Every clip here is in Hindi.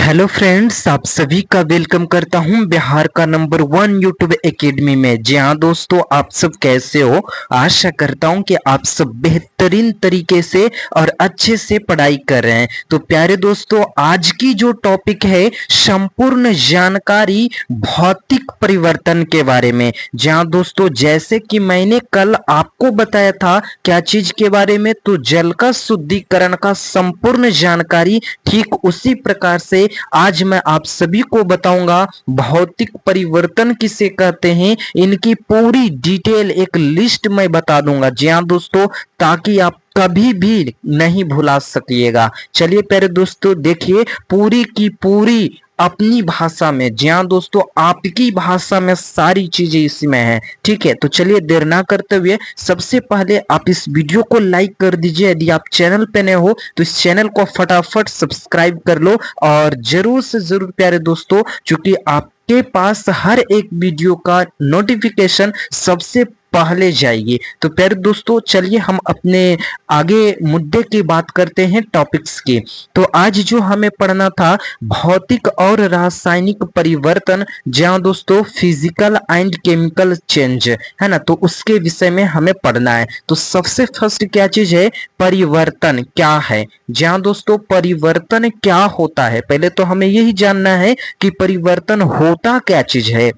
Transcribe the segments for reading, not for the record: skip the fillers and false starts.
हेलो फ्रेंड्स, आप सभी का वेलकम करता हूं बिहार का नंबर 1 यूट्यूब एकेडमी में। जी हाँ दोस्तों, आप सब कैसे हो? आशा करता हूं कि आप सब बेहतरीन तरीके से और अच्छे से पढ़ाई कर रहे हैं। तो प्यारे दोस्तों, आज की जो टॉपिक है संपूर्ण जानकारी भौतिक परिवर्तन के बारे में। जी हाँ दोस्तों, जैसे कि मैंने कल आपको बताया था क्या चीज के बारे में, तो जल का शुद्धिकरण का संपूर्ण जानकारी ठीक उसी प्रकार से आज मैं आप सभी को बताऊंगा भौतिक परिवर्तन किसे कहते हैं। इनकी पूरी डिटेल एक लिस्ट मैं बता दूंगा। जी हाँ दोस्तों, ताकि आप कभी भी नहीं भुला सकिएगा। चलिए प्यारे दोस्तों, देखिए पूरी की पूरी अपनी भाषा में। जी हाँ दोस्तों, आपकी भाषा में सारी चीजें इसमें है। ठीक है, तो चलिए देर ना करते हुए सबसे पहले आप इस वीडियो को लाइक कर दीजिए। यदि आप चैनल पे नए हो तो इस चैनल को फटाफट सब्सक्राइब कर लो, और जरूर से जरूर प्यारे दोस्तों, क्योंकि आपके पास हर एक वीडियो का नोटिफिकेशन सबसे पहले जाएगी। तो प्यारे दोस्तों, चलिए हम अपने आगे मुद्दे की बात करते हैं, टॉपिक्स की। तो आज जो हमें पढ़ना था भौतिक और रासायनिक परिवर्तन, जहां दोस्तों फिजिकल एंड केमिकल चेंज है ना, तो उसके विषय में हमें पढ़ना है। तो सबसे फर्स्ट क्या चीज है, परिवर्तन क्या है। जहां दोस्तों परिवर्तन क्या होता है, पहले तो हमें यही जानना है कि परिवर्तन होता क्या चीज है।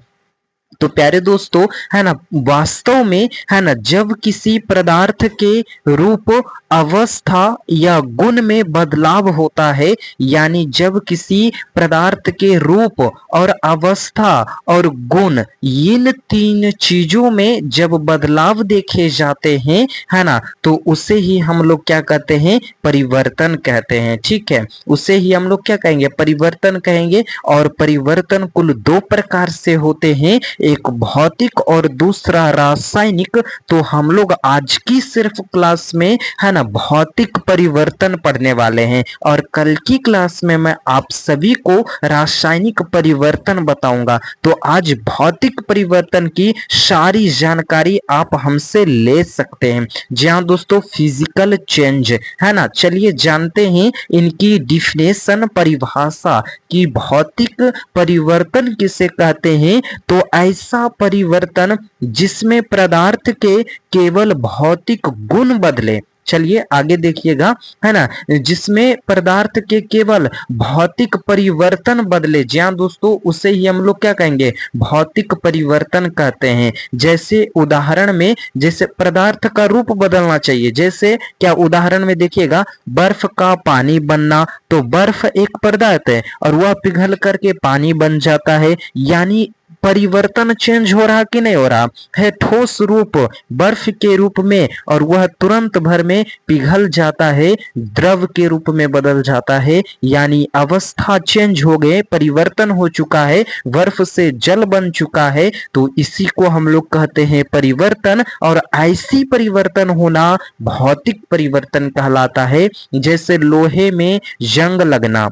तो प्यारे दोस्तों, है ना, वास्तव में है ना, जब किसी पदार्थ के रूप, अवस्था या गुण में बदलाव होता है, यानी जब किसी पदार्थ के रूप और अवस्था और गुण, इन तीन चीजों में जब बदलाव देखे जाते हैं, है ना, तो उसे ही हम लोग क्या कहते हैं, परिवर्तन कहते हैं। ठीक है, उसे ही हम लोग क्या कहेंगे, परिवर्तन कहेंगे। और परिवर्तन कुल दो प्रकार से होते हैं, एक भौतिक और दूसरा रासायनिक। तो हम लोग आज की सिर्फ क्लास में है ना भौतिक परिवर्तन पढ़ने वाले हैं, और कल की क्लास में मैं आप सभी को रासायनिक परिवर्तन बताऊंगा। तो आज भौतिक परिवर्तन की सारी जानकारी आप हमसे ले सकते हैं। जी हाँ दोस्तों, फिजिकल चेंज है ना, चलिए जानते हैं इनकी डिफिनेशन, परिभाषा कि भौतिक परिवर्तन किसे कहते हैं। तो ऐसा परिवर्तन जिसमें पदार्थ के केवल भौतिक गुण बदले। चलिए आगे देखिएगा, है ना, जिसमें पदार्थ के केवल भौतिक परिवर्तन बदले, ज्यादा दोस्तों उसे ही हम लोग क्या कहेंगे, भौतिक परिवर्तन कहते हैं। जैसे उदाहरण में, जैसे पदार्थ का रूप बदलना चाहिए, जैसे क्या उदाहरण में देखिएगा, बर्फ का पानी बनना। तो बर्फ एक पदार्थ है और वह पिघल करके पानी बन जाता है, यानी परिवर्तन चेंज हो रहा कि नहीं हो रहा है। ठोस रूप बर्फ के रूप में, और वह तुरंत भर में पिघल जाता है, द्रव के रूप में बदल जाता है, यानी अवस्था चेंज हो गए, परिवर्तन हो चुका है, बर्फ से जल बन चुका है। तो इसी को हम लोग कहते हैं परिवर्तन, और ऐसी परिवर्तन होना भौतिक परिवर्तन कहलाता है। जैसे लोहे में जंग लगना।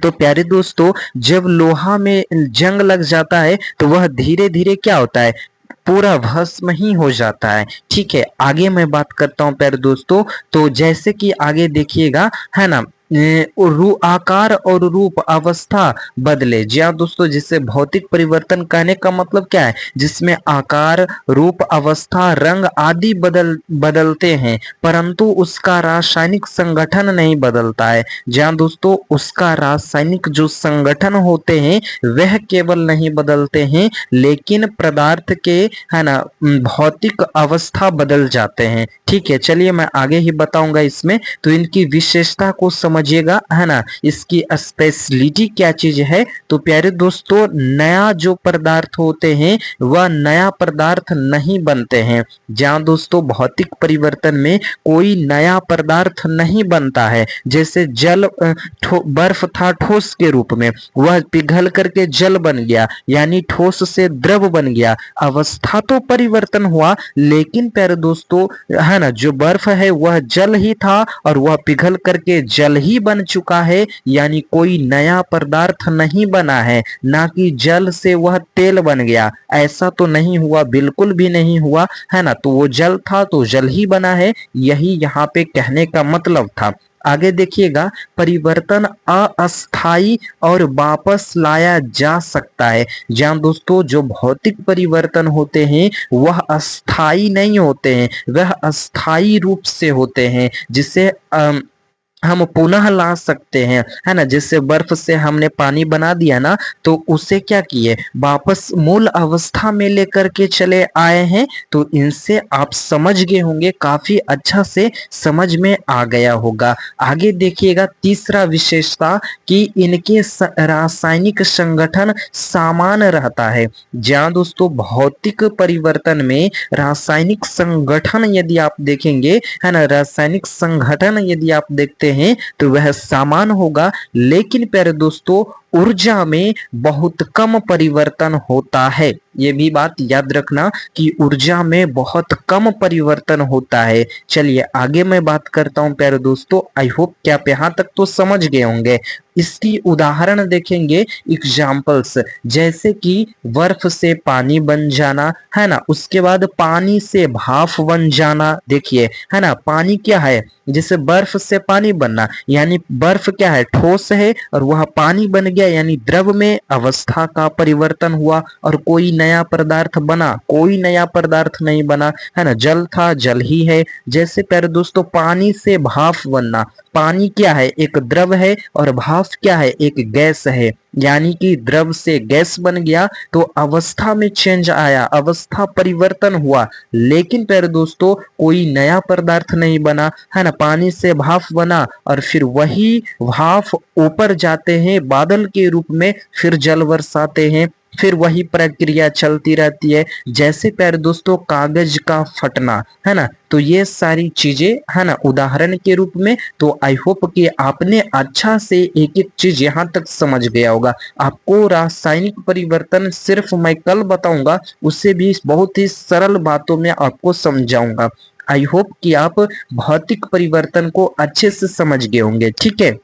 तो प्यारे दोस्तों, जब लोहा में जंग लग जाता है तो वह धीरे धीरे क्या होता है, पूरा भस्म ही हो जाता है। ठीक है, आगे मैं बात करता हूं प्यारे दोस्तों। तो जैसे कि आगे देखिएगा, है ना, आकार और रूप, अवस्था बदले। जी हाँ दोस्तों, जिससे भौतिक परिवर्तन कहने का मतलब क्या है, जिसमें आकार, रूप, अवस्था, रंग आदि बदलते हैं, परंतु उसका रासायनिक संगठन नहीं बदलता है। जी हाँ दोस्तों, उसका रासायनिक जो संगठन होते हैं वह केवल नहीं बदलते हैं, लेकिन पदार्थ के, है ना, भौतिक अवस्था बदल जाते हैं। ठीक है, चलिए मैं आगे ही बताऊंगा इसमें। तो इनकी विशेषता को समझिएगा, है ना, इसकी स्पेशलिटी क्या चीज है। तो प्यारे दोस्तों, नया जो पदार्थ होते हैं वह नया पदार्थ नहीं बनते हैं। जहां दोस्तों भौतिक परिवर्तन में कोई नया पदार्थ नहीं बनता है। जैसे जल, बर्फ था ठोस के रूप में, वह पिघल करके जल बन गया, यानी ठोस से द्रव बन गया। अवस्था तो परिवर्तन हुआ, लेकिन प्यारे दोस्तों, है ना, जो बर्फ है वह जल ही था और वह पिघल करके जल ही बन चुका है, यानी कोई नया पदार्थ नहीं बना है। ना कि जल से वह तेल बन गया, ऐसा तो नहीं हुआ, बिल्कुल भी नहीं हुआ, है ना। तो वो जल था तो जल ही बना है, यही यहाँ पे कहने का मतलब था। आगे देखिएगा, परिवर्तन अस्थाई और वापस लाया जा सकता है। जहाँ दोस्तों जो भौतिक परिवर्तन होते हैं वह अस्थाई नहीं होते हैं, वह अस्थाई रूप से होते हैं, जिसे हम पुनः ला सकते हैं, है ना। जैसे बर्फ से हमने पानी बना दिया ना, तो उसे क्या किए, वापस मूल अवस्था में लेकर के चले आए हैं। तो इनसे आप समझ गए होंगे, काफी अच्छा से समझ में आ गया होगा। आगे देखिएगा, तीसरा विशेषता कि इनके रासायनिक संगठन समान रहता है। जहाँ दोस्तों भौतिक परिवर्तन में रासायनिक संगठन यदि आप देखेंगे, है ना, रासायनिक संगठन यदि आप देखते हैं तो वह समान होगा, लेकिन प्यारे दोस्तों ऊर्जा में बहुत कम परिवर्तन होता है। ये भी बात याद रखना कि ऊर्जा में बहुत कम परिवर्तन होता है। चलिए आगे मैं बात करता हूं प्यारे दोस्तों। आई होप कि आप यहां तक तो समझ गए होंगे। इसकी उदाहरण देखेंगे, एग्जाम्पल्स, जैसे कि बर्फ से पानी बन जाना, है ना, उसके बाद पानी से भाप बन जाना। देखिए, है ना, पानी क्या है, जैसे बर्फ से पानी बनना, यानी बर्फ क्या है, ठोस है, और वह पानी बन गया, यानी द्रव में अवस्था का परिवर्तन हुआ और कोई नया पदार्थ बना, कोई नया पदार्थ नहीं बना, है ना, जल था, जल ही है। जैसे प्यारे दोस्तों पानी से भाप बनना, पानी क्या है, एक द्रव है, और भाप क्या है, एक गैस है, यानी कि द्रव से गैस बन गया तो अवस्था में चेंज आया, अवस्था परिवर्तन हुआ, लेकिन प्यारे दोस्तों कोई नया पदार्थ नहीं बना, है ना। पानी से भाप बना और फिर वही भाप ऊपर जाते हैं बादल के रूप में, फिर जल बरसाते हैं, फिर वही प्रक्रिया चलती रहती है। जैसे प्यारे दोस्तों कागज का फटना, है ना, तो ये सारी चीजें, है ना, उदाहरण के रूप में। तो आई होप कि आपने अच्छा से एक एक चीज यहां तक समझ गया होगा। आपको रासायनिक परिवर्तन सिर्फ मैं कल बताऊंगा, उससे भी बहुत ही सरल बातों में आपको समझाऊंगा। आई होप कि आप भौतिक परिवर्तन को अच्छे से समझ गए होंगे। ठीक है,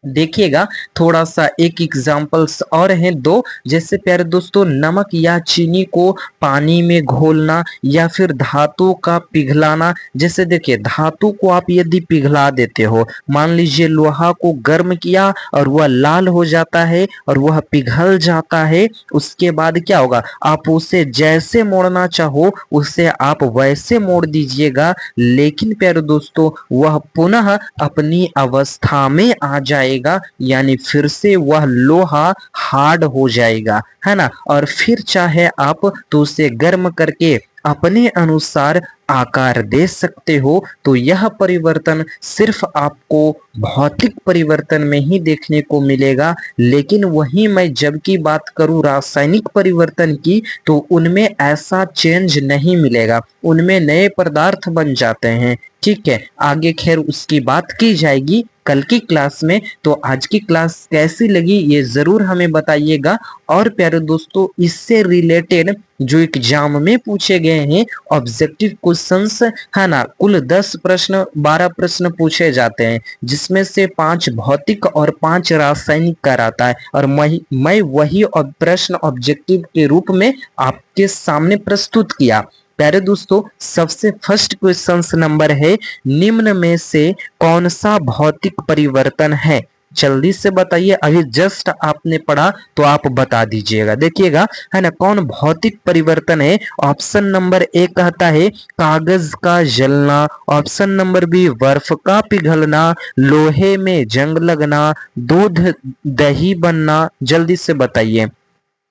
देखिएगा थोड़ा सा एक एग्जाम्पल्स और हैं दो। जैसे प्यारे दोस्तों नमक या चीनी को पानी में घोलना या फिर धातु का पिघलाना। जैसे देखिए धातु को आप यदि पिघला देते हो, मान लीजिए लोहा को गर्म किया और वह लाल हो जाता है और वह पिघल जाता है, उसके बाद क्या होगा, आप उसे जैसे मोड़ना चाहो उसे आप वैसे मोड़ दीजिएगा, लेकिन प्यारे दोस्तों वह पुनः अपनी अवस्था में आ जाएगा, यानी फिर से वह लोहा हार्ड हो जाएगा, है ना। और फिर चाहे आप तो उसे गर्म करके अपने अनुसार आकार दे सकते हो। तो यह परिवर्तन सिर्फ आपको भौतिक परिवर्तन में ही देखने को मिलेगा, लेकिन वहीं मैं जब की बात करूं रासायनिक परिवर्तन की, तो उनमें ऐसा चेंज नहीं मिलेगा, उनमें नए पदार्थ बन जाते हैं। ठीक है, आगे खैर उसकी बात की जाएगी कल की क्लास में। तो आज की क्लास कैसी लगी ये जरूर हमें बताइएगा। और प्यारे दोस्तों इससे रिलेटेड जो एग्जाम में पूछे गए हैं ऑब्जेक्टिव क्वेश्चंस, है ना, कुल 10 प्रश्न 12 प्रश्न पूछे जाते हैं, जिसमें से 5 भौतिक और 5 रासायनिक का रहता है। और मैं वही प्रश्न ऑब्जेक्टिव के रूप में आपके सामने प्रस्तुत किया। प्यारे दोस्तों सबसे फर्स्ट क्वेश्चन नंबर है, निम्न में से कौन सा भौतिक परिवर्तन है। जल्दी से बताइए, अभी जस्ट आपने पढ़ा तो आप बता दीजिएगा। देखिएगा, है ना, कौन भौतिक परिवर्तन है। ऑप्शन नंबर ए कहता है कागज का जलना, ऑप्शन नंबर बी बर्फ का पिघलना, लोहे में जंग लगना, दूध दही बनना। जल्दी से बताइए,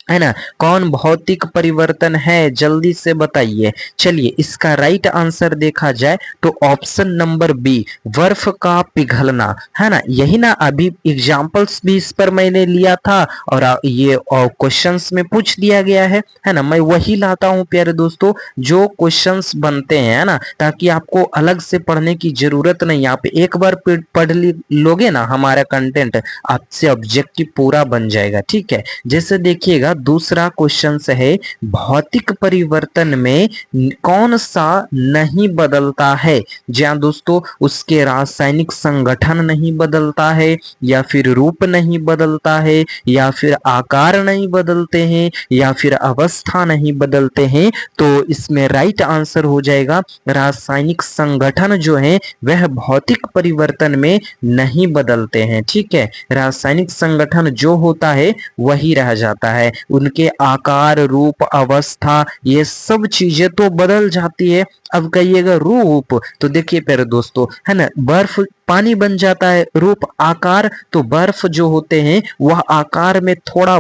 है ना, कौन भौतिक परिवर्तन है, जल्दी से बताइए। चलिए इसका राइट आंसर देखा जाए तो ऑप्शन नंबर बी बर्फ का पिघलना, है ना। यही ना अभी एग्जांपल्स भी इस पर मैंने लिया था और ये क्वेश्चंस में पूछ दिया गया है ना। मैं वही लाता हूं प्यारे दोस्तों जो क्वेश्चंस बनते हैं, है ना, ताकि आपको अलग से पढ़ने की जरूरत नहीं। आप एक बार पढ़ लोगे ना हमारा कंटेंट, आपसे ऑब्जेक्टिव पूरा बन जाएगा। ठीक है, जैसे देखिएगा दूसरा क्वेश्चन है, भौतिक परिवर्तन में कौन सा नहीं बदलता है? जी हाँ दोस्तों, उसके रासायनिक संगठन नहीं बदलता है, या फिर रूप नहीं बदलता है, या फिर आकार नहीं बदलते हैं, या फिर अवस्था नहीं बदलते हैं। तो इसमें राइट आंसर हो जाएगा रासायनिक संगठन जो है वह भौतिक परिवर्तन में नहीं बदलते हैं। ठीक है, रासायनिक संगठन जो होता है वही रह जाता है, उनके आकार, रूप, अवस्था ये सब चीजें तो बदल जाती है। अब कहिएगा रूप, तो देखिए प्यारे दोस्तों, है ना, बर्फ पानी बन जाता है, रूप आकार तो बर्फ जो होते हैं वह आकार में थोड़ा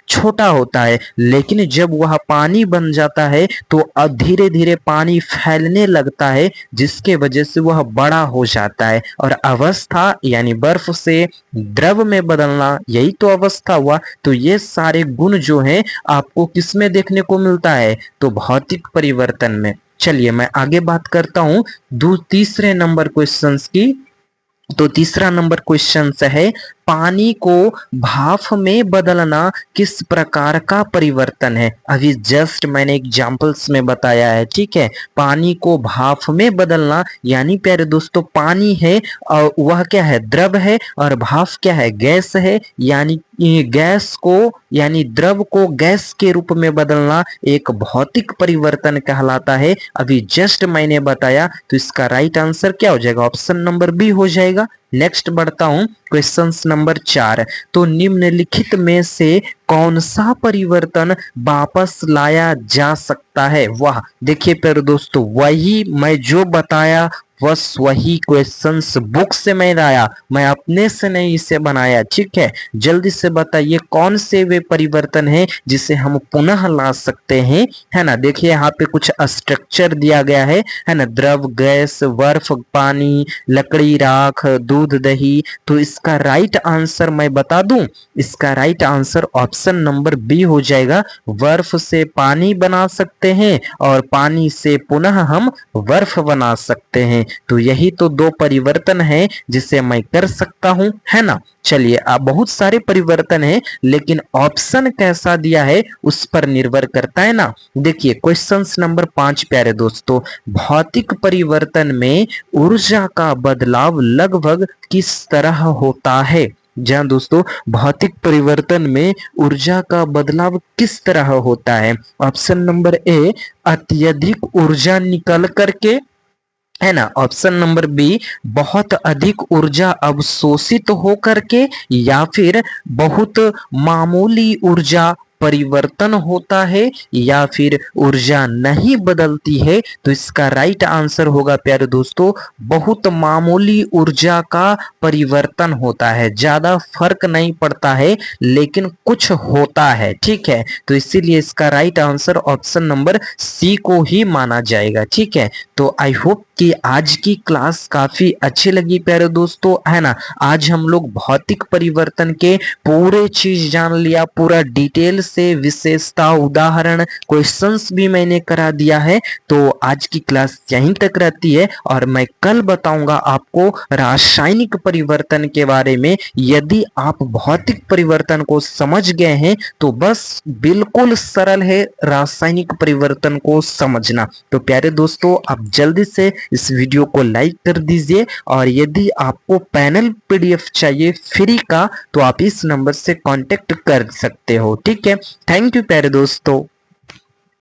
छोटा होता है, लेकिन जब वह पानी बन जाता है तो धीरे धीरे पानी फैलने लगता है, जिसके वजह से वह बड़ा हो जाता है। और अवस्था यानी बर्फ से द्रव में बदलना, यही तो अवस्था हुआ। तो ये सारे गुण जो हैं आपको किसमें देखने को मिलता है? तो भौतिक परिवर्तन में। चलिए मैं आगे बात करता हूं तीसरे नंबर क्वेश्चंस की। तो तीसरा नंबर क्वेश्चन है, पानी को भाप में बदलना किस प्रकार का परिवर्तन है? अभी जस्ट मैंने एग्जांपल्स में बताया है। ठीक है, पानी को भाप में बदलना यानी प्यारे दोस्तों, पानी है और वह क्या है? द्रव है, और भाप क्या है? गैस है। यानी गैस को यानी द्रव को गैस के रूप में बदलना एक भौतिक परिवर्तन कहलाता है। अभी जस्ट मैंने बताया, तो इसका राइट आंसर क्या हो जाएगा? ऑप्शन नंबर बी हो जाएगा। नेक्स्ट बढ़ता हूं, क्वेश्चन नंबर 4। तो निम्नलिखित में से कौन सा परिवर्तन वापस लाया जा सकता है? वाह, देखिए प्यारे दोस्तों, वही मैं जो बताया बस वही क्वेश्चंस बुक से मैं लाया, मैं अपने से नहीं इसे बनाया। ठीक है, जल्दी से बताइए कौन से वे परिवर्तन है जिसे हम पुनः ला सकते हैं, है ना। देखिए यहाँ पे कुछ स्ट्रक्चर दिया गया है ना, द्रव, गैस, बर्फ, पानी, लकड़ी, राख, दूध, दही। तो इसका राइट आंसर मैं बता दूं, इसका right answer option number B हो जाएगा। बर्फ से पानी बना सकते हैं और पानी से पुनः हम बर्फ बना सकते हैं। तो यही तो दो परिवर्तन है जिसे मैं कर सकता हूं, है ना। चलिए, अब बहुत सारे परिवर्तन है, लेकिन ऑप्शन कैसा दिया है उस पर निर्भर करता है ना। देखिए क्वेश्चन नंबर 5 प्यारे दोस्तों, भौतिक परिवर्तन में ऊर्जा का बदलाव लगभग किस तरह होता है? जहां दोस्तों, भौतिक परिवर्तन में ऊर्जा का बदलाव किस तरह होता है? ऑप्शन नंबर ए, अत्यधिक ऊर्जा निकल करके, है ना। ऑप्शन नंबर बी, बहुत अधिक ऊर्जा अवशोषित हो करके, या फिर बहुत मामूली ऊर्जा परिवर्तन होता है, या फिर ऊर्जा नहीं बदलती है। तो इसका राइट आंसर होगा प्यारे दोस्तों, बहुत मामूली ऊर्जा का परिवर्तन होता है, ज्यादा फर्क नहीं पड़ता है लेकिन कुछ होता है। ठीक है, तो इसीलिए इसका right answer option number C को ही माना जाएगा। ठीक है, तो आई होप कि आज की क्लास काफी अच्छी लगी प्यारे दोस्तों, है ना। आज हम लोग भौतिक परिवर्तन के पूरे चीज जान लिया, पूरा डिटेल से, विशेषता, उदाहरण, क्वेश्चंस भी मैंने करा दिया है। तो आज की क्लास यहीं तक रहती है, और मैं कल बताऊंगा आपको रासायनिक परिवर्तन के बारे में। यदि आप भौतिक परिवर्तन को समझ गए हैं तो बस बिल्कुल सरल है रासायनिक परिवर्तन को समझना। तो प्यारे दोस्तों, आप जल्दी से इस वीडियो को लाइक कर दीजिए, और यदि आपको पैनल पीडीएफ चाहिए फ्री का तो आप इस नंबर से कांटेक्ट कर सकते हो। ठीक है, थैंक यू प्यारे दोस्तों।